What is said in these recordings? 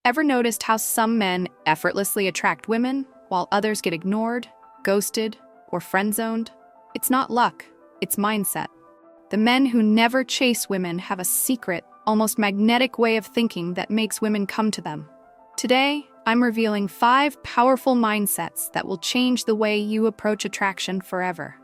Ever noticed how some men effortlessly attract women while others get ignored, ghosted, or friend-zoned? It's not luck, it's mindset. The men who never chase women have a secret, almost magnetic way of thinking that makes women come to them. Today, I'm revealing 5 powerful mindsets that will change the way you approach attraction forever.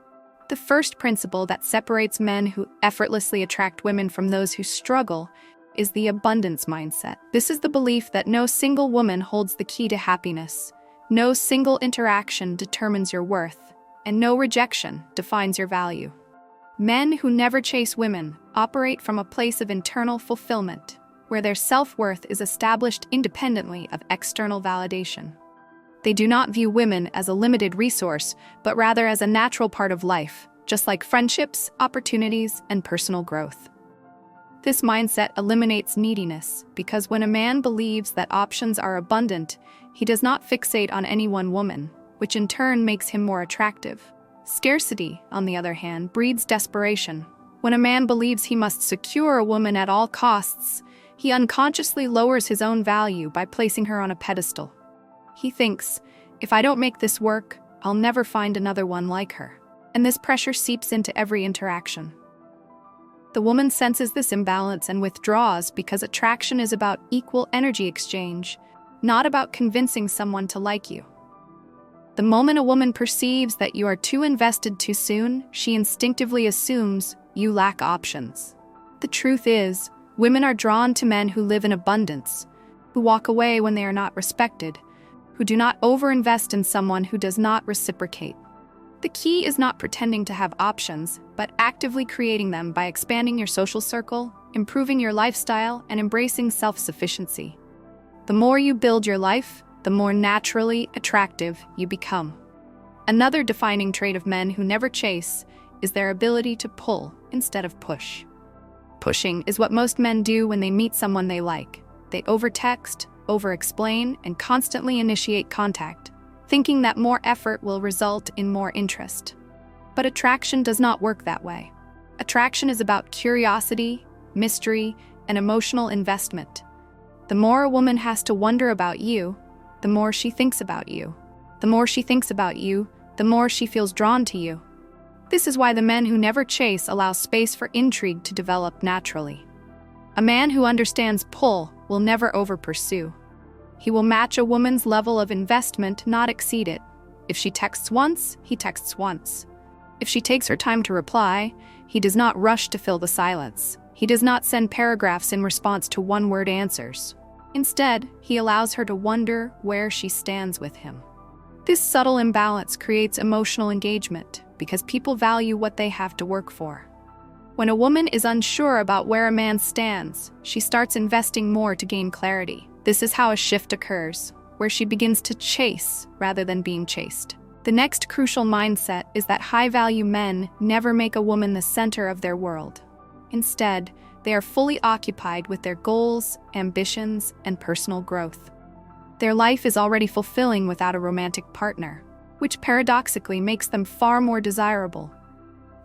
The first principle that separates men who effortlessly attract women from those who struggle is the abundance mindset. This is the belief that no single woman holds the key to happiness, no single interaction determines your worth, and no rejection defines your value. Men who never chase women operate from a place of internal fulfillment, where their self-worth is established independently of external validation. They do not view women as a limited resource, but rather as a natural part of life, just like friendships, opportunities, and personal growth. This mindset eliminates neediness, because when a man believes that options are abundant, he does not fixate on any one woman, which in turn makes him more attractive. Scarcity, on the other hand, breeds desperation. When a man believes he must secure a woman at all costs, he unconsciously lowers his own value by placing her on a pedestal. He thinks, if I don't make this work, I'll never find another one like her. And this pressure seeps into every interaction. The woman senses this imbalance and withdraws because attraction is about equal energy exchange, not about convincing someone to like you. The moment a woman perceives that you are too invested too soon, she instinctively assumes you lack options. The truth is, women are drawn to men who live in abundance, who walk away when they are not respected, who do not overinvest in someone who does not reciprocate. The key is not pretending to have options, but actively creating them by expanding your social circle, improving your lifestyle, and embracing self-sufficiency. The more you build your life, the more naturally attractive you become. Another defining trait of men who never chase is their ability to pull instead of push. Pushing is what most men do when they meet someone they like. They overtext, over-explain, and constantly initiate contact, thinking that more effort will result in more interest. But attraction does not work that way. Attraction is about curiosity, mystery, and emotional investment. The more a woman has to wonder about you, the more she thinks about you. The more she thinks about you, the more she feels drawn to you. This is why the men who never chase allow space for intrigue to develop naturally. A man who understands pull will never over-pursue. He will match a woman's level of investment, not exceed it. If she texts once, he texts once. If she takes her time to reply, he does not rush to fill the silence. He does not send paragraphs in response to one-word answers. Instead, he allows her to wonder where she stands with him. This subtle imbalance creates emotional engagement because people value what they have to work for. When a woman is unsure about where a man stands, she starts investing more to gain clarity. This is how a shift occurs, where she begins to chase rather than being chased. The next crucial mindset is that high-value men never make a woman the center of their world. Instead, they are fully occupied with their goals, ambitions, and personal growth. Their life is already fulfilling without a romantic partner, which paradoxically makes them far more desirable.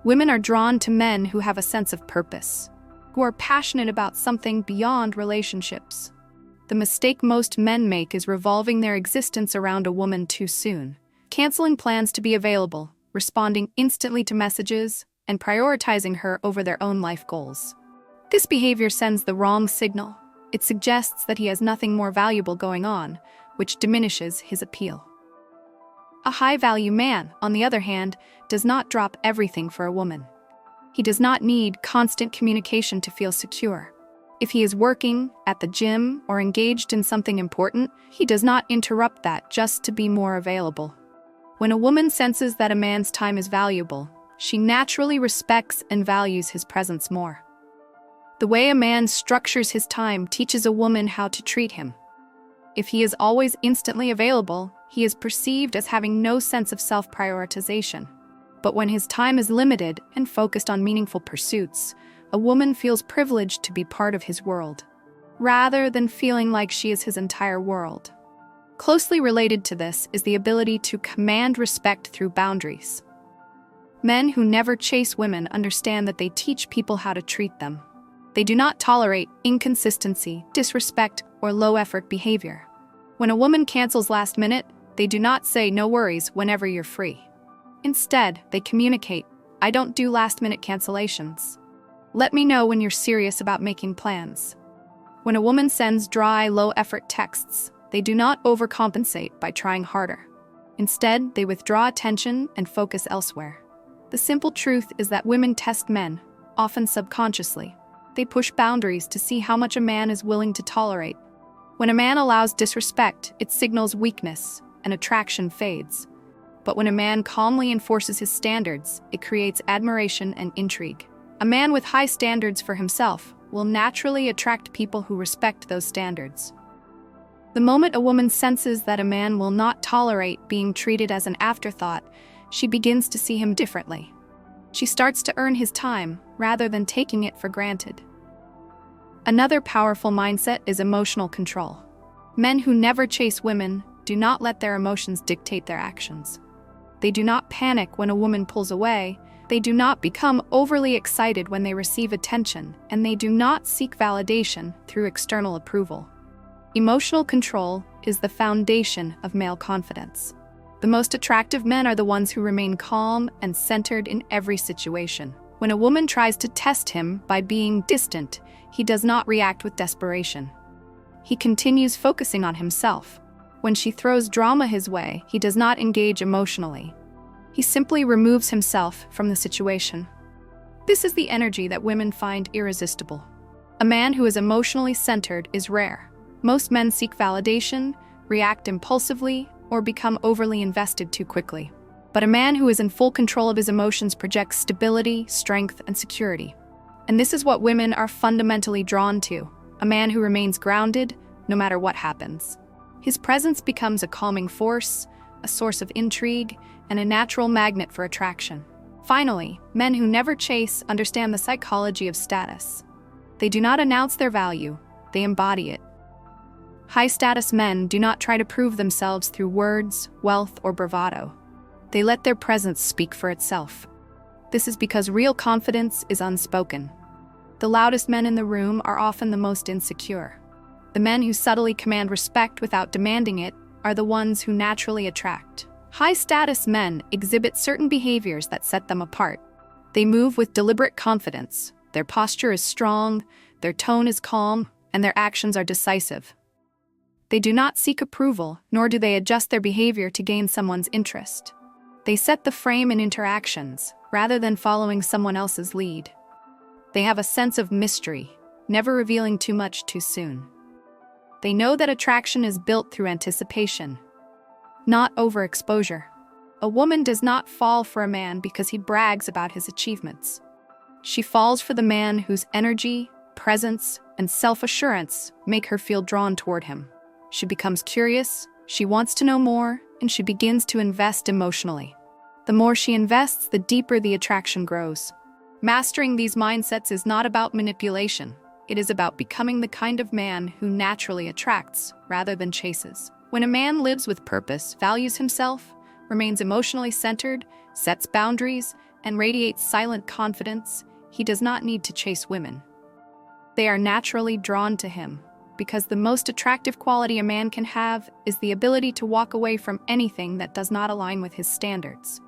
Women are drawn to men who have a sense of purpose, who are passionate about something beyond relationships. The mistake most men make is revolving their existence around a woman too soon, canceling plans to be available, responding instantly to messages, and prioritizing her over their own life goals. This behavior sends the wrong signal. It suggests that he has nothing more valuable going on, which diminishes his appeal. A high-value man, on the other hand, does not drop everything for a woman. He does not need constant communication to feel secure. If he is working, at the gym, or engaged in something important, he does not interrupt that just to be more available. When a woman senses that a man's time is valuable, she naturally respects and values his presence more. The way a man structures his time teaches a woman how to treat him. If he is always instantly available, he is perceived as having no sense of self-prioritization. But when his time is limited and focused on meaningful pursuits, a woman feels privileged to be part of his world, rather than feeling like she is his entire world. Closely related to this is the ability to command respect through boundaries. Men who never chase women understand that they teach people how to treat them. They do not tolerate inconsistency, disrespect, or low-effort behavior. When a woman cancels last minute, they do not say "no worries" whenever you're free. Instead, they communicate, "I don't do last-minute cancellations. Let me know when you're serious about making plans." When a woman sends dry, low-effort texts, they do not overcompensate by trying harder. Instead, they withdraw attention and focus elsewhere. The simple truth is that women test men, often subconsciously. They push boundaries to see how much a man is willing to tolerate. When a man allows disrespect, it signals weakness, and attraction fades. But when a man calmly enforces his standards, it creates admiration and intrigue. A man with high standards for himself will naturally attract people who respect those standards. The moment a woman senses that a man will not tolerate being treated as an afterthought, she begins to see him differently. She starts to earn his time rather than taking it for granted. Another powerful mindset is emotional control. Men who never chase women do not let their emotions dictate their actions. They do not panic when a woman pulls away. They do not become overly excited when they receive attention, and they do not seek validation through external approval. Emotional control is the foundation of male confidence. The most attractive men are the ones who remain calm and centered in every situation. When a woman tries to test him by being distant, he does not react with desperation. He continues focusing on himself. When she throws drama his way, he does not engage emotionally. He simply removes himself from the situation. This is the energy that women find irresistible. A man who is emotionally centered is rare. Most men seek validation, react impulsively, or become overly invested too quickly. But a man who is in full control of his emotions projects stability, strength, and security. And this is what women are fundamentally drawn to: a man who remains grounded no matter what happens. His presence becomes a calming force, a source of intrigue, and a natural magnet for attraction. Finally, men who never chase understand the psychology of status. They do not announce their value, they embody it. High-status men do not try to prove themselves through words, wealth, or bravado. They let their presence speak for itself. This is because real confidence is unspoken. The loudest men in the room are often the most insecure. The men who subtly command respect without demanding it are the ones who naturally attract. High-status men exhibit certain behaviors that set them apart. They move with deliberate confidence. Their posture is strong, their tone is calm, and their actions are decisive. They do not seek approval, nor do they adjust their behavior to gain someone's interest. They set the frame in interactions, rather than following someone else's lead. They have a sense of mystery, never revealing too much too soon. They know that attraction is built through anticipation, not overexposure. A woman does not fall for a man because he brags about his achievements. She falls for the man whose energy, presence, and self-assurance make her feel drawn toward him. She becomes curious, she wants to know more, and she begins to invest emotionally. The more she invests, the deeper the attraction grows. Mastering these mindsets is not about manipulation. It is about becoming the kind of man who naturally attracts rather than chases. When a man lives with purpose, values himself, remains emotionally centered, sets boundaries, and radiates silent confidence, he does not need to chase women. They are naturally drawn to him, because the most attractive quality a man can have is the ability to walk away from anything that does not align with his standards.